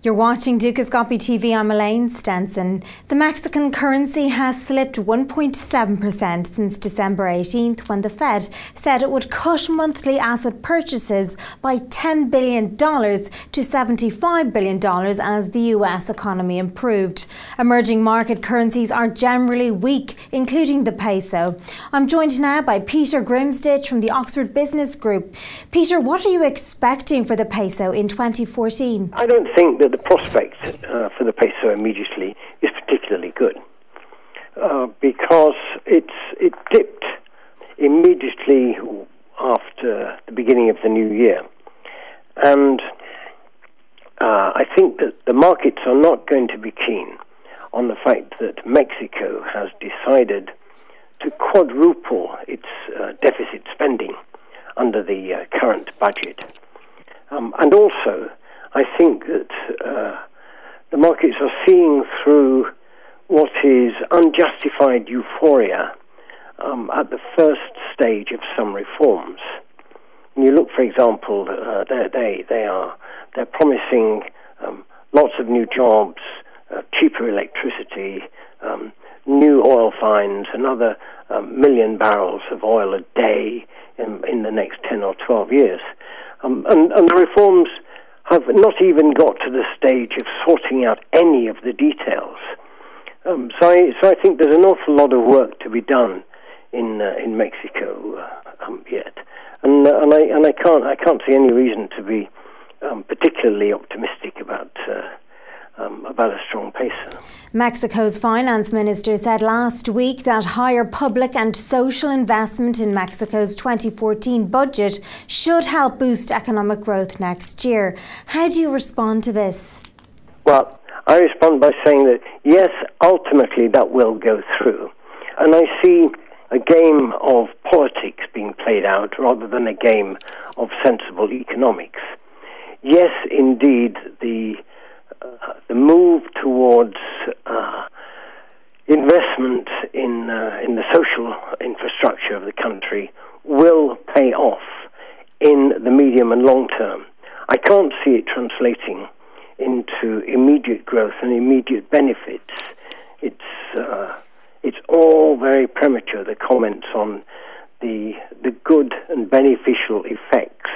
You're watching Dukascopy TV. I'm Elaine Stenson. The Mexican currency has slipped 1.7% since December 18th, when the Fed said it would cut monthly asset purchases by $10 billion to $75 billion as the US economy improved. Emerging market currencies are generally weak, including the peso. I'm joined now by Peter Grimsditch from the Oxford Business Group. Peter, what are you expecting for the peso in 2014? I don't think that the prospect for the peso immediately is particularly good because it dipped immediately after the beginning of the new year, and I think that the markets are not going to be keen on the fact that Mexico has decided to quadruple its deficit spending under the current budget, and also I think that the markets are seeing through what is unjustified euphoria at the first stage of some reforms. When you look, for example, they're promising lots of new jobs, cheaper electricity, new oil finds, another 1 million barrels of oil a day in the next 10 or 12 years, and the reforms have not even got to the stage of sorting out any of the details. So I think there's an awful lot of work to be done in Mexico yet, and I can't see any reason to be particularly optimistic about a strong peso. Mexico's finance minister said last week that higher public and social investment in Mexico's 2014 budget should help boost economic growth next year. How do you respond to this? Well, I respond by saying that yes, ultimately that will go through. And I see a game of politics being played out rather than a game of sensible economics. Yes, indeed, the move towards investment in the social infrastructure of the country will pay off in the medium and long term. I can't see it translating into immediate growth and immediate benefits. It's all very premature, the comments on the good and beneficial effects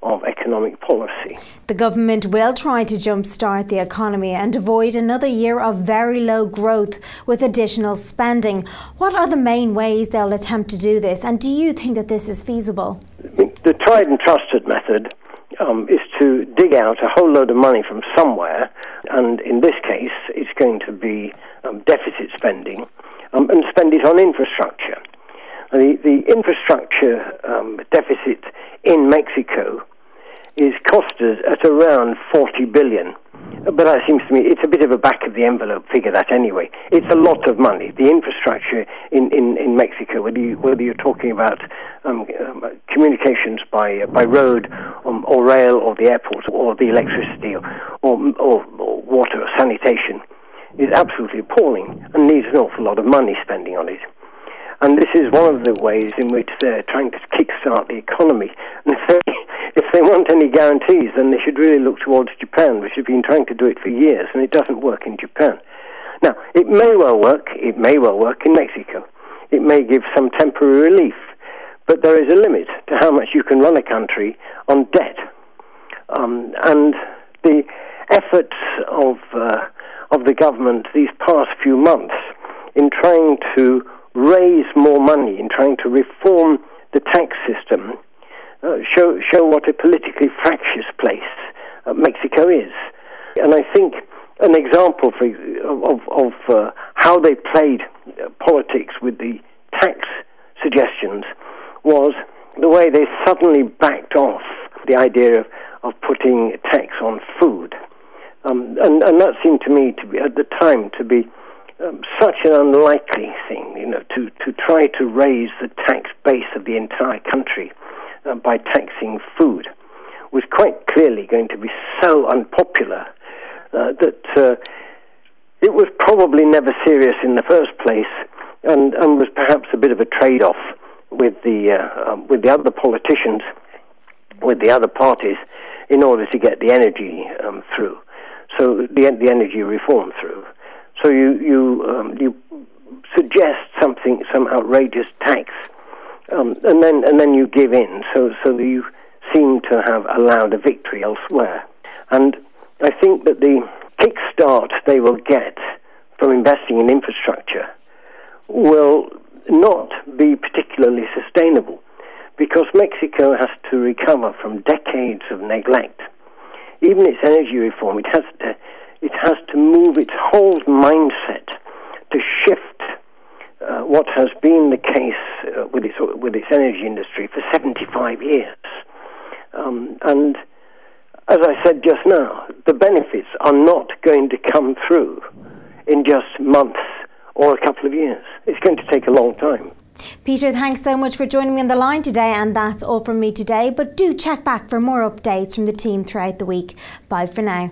of economic policy. The government will try to jumpstart the economy and avoid another year of very low growth with additional spending. What are the main ways they'll attempt to do this, and do you think that this is feasible? The tried and trusted method is to dig out a whole load of money from somewhere, and in this case it's going to be deficit spending, and spend it on infrastructure. The infrastructure deficit in Mexico is costed at around 40 billion. But that seems to me it's a bit of a back-of-the-envelope figure, that anyway. It's a lot of money. The infrastructure in Mexico, whether you're talking about communications by road or rail or the airport or the electricity or water or sanitation, is absolutely appalling and needs an awful lot of money spending on it. And this is one of the ways in which they're trying to kickstart the economy. And if they want any guarantees, then they should really look towards Japan, which has been trying to do it for years, and it doesn't work in Japan. Now, it may well work in Mexico. It may give some temporary relief, but there is a limit to how much you can run a country on debt. And the efforts of the government these past few months in trying to raise more money, in trying to reform the tax system, show what a politically fractious place Mexico is. And I think an example of how they played politics with the tax suggestions was the way they suddenly backed off the idea of putting a tax on food. And that seemed to me to be, at the time, to be such an unlikely thing, to try to raise the tax base of the entire country by taxing food was quite clearly going to be so unpopular that it was probably never serious in the first place, and was perhaps a bit of a trade-off with the other politicians, with the other parties, in order to get the energy through. so the energy reform through. So you suggest some outrageous tax, and then you give in. So you seem to have allowed a victory elsewhere. And I think that the kickstart they will get from investing in infrastructure will not be particularly sustainable, because Mexico has to recover from decades of neglect. Even its energy reform, it has to move its whole mindset to shift what has been the case with its energy industry for 75 years. And as I said just now, the benefits are not going to come through in just months or a couple of years. It's going to take a long time. Peter, thanks so much for joining me on the line today, and that's all from me today. But do check back for more updates from the team throughout the week. Bye for now.